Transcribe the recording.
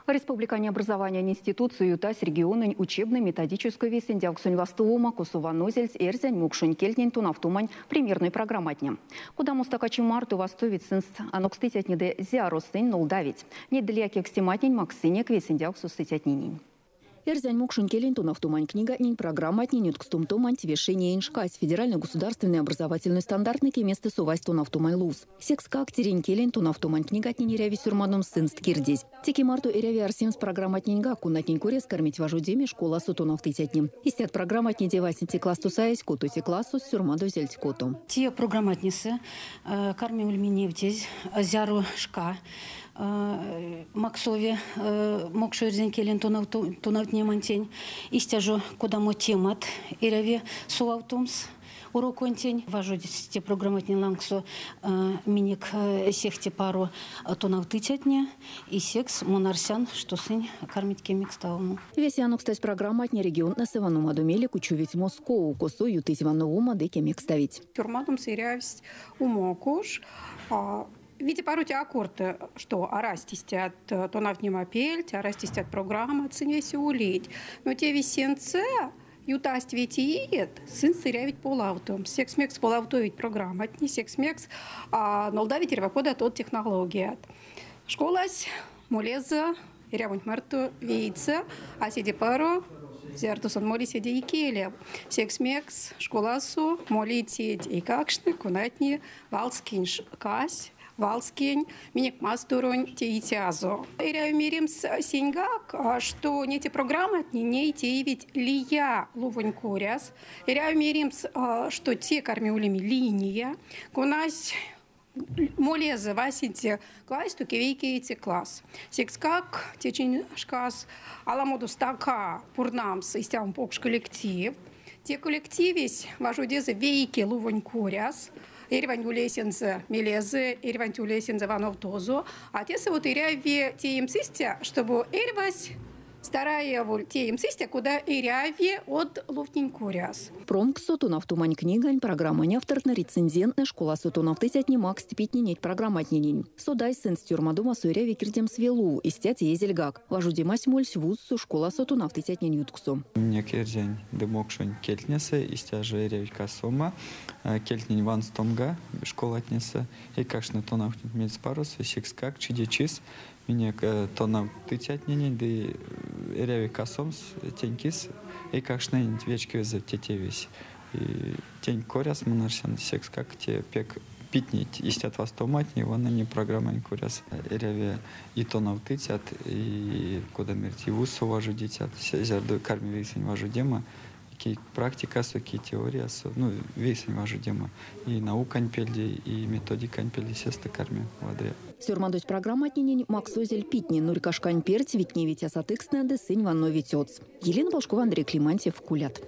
Республикане образования институцию ютась регионы учебно-методическую весен дявксунь вастуома косуванозельц эрзянь мукшунь кельнень тунавтумань примерной программатням. Куда мустакачи марту вастовит сынс анокстыть отнеде зиаростынь нолдавить. Недалеки кстиматнень максинек весен дявксу стытятнинень. Эрзянь мукшунь келень тунавтумань книга нень программатнень нюткстум тумань твешение иншкась федеральный государственный образовательный стандартник и место сувась тунавтумань луз. Секс как терень келень тунавтумань книга нень ряви сюрманом сынст кирдесь. Теки марту эряви арсимс программатнень гаку натнень курес кормить важу деме школа сутунавтытятнем. Истят программатнень девасинти классу саясь коту те классу сюрмаду зельть коту. Те программатницы карми ульмини вдесь зяру шка. Максове мокшо эрзен келен тунавтне мантень истяжу кудамо темат иреве суавтумс уроконтень важу те программатне лангсо миник сехте пару тунавтытятне и секс монарсян что сын кармить кемик ставому. Весь янук стать программатне регион на севану мадумели кучувить Москву косу ютыть ванну мады кемик ставить. Тюрматум сырявсть умокуш. Видите, порой аккорды, что арастистят тонавнима пельть, арастистят программа, ценвеси улить. Но те весенце, ютасть ведь иет, сын сырявить полаутом. Секс-мекс полаутовить программа, не секс-мекс, а нолдавить ревакода тот технология. Школась, молеза, рявунь марту вейца, а сиди пару, зертусон моли сиди и келев. Секс-мекс, школасу, молить сидь и какшны, кунатни, валскин кась. Валскин, миник мастурон теитязо. Я умерим с синьгак, что не эти программы не те ведь лия лувонь куряс. Я умерим что те кормюлями линия, кунась молеза васите класс, то кевейки эти класс. Секс как течин шкас, аламоду стака пурнамс истям покш коллектив. Те коллективись важу дезы вейки лувонь куряс. Ирвантюлесензе мелезе, ирвантюлесензе ванов дозу, а те вот иряви те им систя, чтобы ирвась старая воль те им систя, куда иряви от луфтень куряс. Промк сотунавтумань книгань программа не авторна рецензентная школа сотунавтыть не макс тепитнинеть программатнинень. Содай сын стюрмадума суиряви кирдем свелу, истят езельгак. Важу демась мольсь вузсу школа сотунавтыть не ютксу. Мне кирдень демокшунь кельтнесе, истяжа иряви касома, кельтнень ван стомга, школа отнесе, и кашны тонавтнить мецпарус, висекс как чидечис, мне тонавтыть не да иряви касомс, тенькис, и кашны вечки за тетевись. И тень коряс монарсян секс как те пек питнить истят вас томать, не вон не программа не коряс. Иряви и тонавтытят, и куда мерти вусу важу детят, зерду карми весень важу дема. Ки практика, ки теория, ну весень важу дема. И наука анпельди, и методика анпельди сесты карми вадре. Сюрмадусь программа отнинень Максозель питни, нурькашкань перть, ведь не ведь асатыксная десынь ванно ветёц. Елена Волшкова, Андрей Климантьев, Кулят.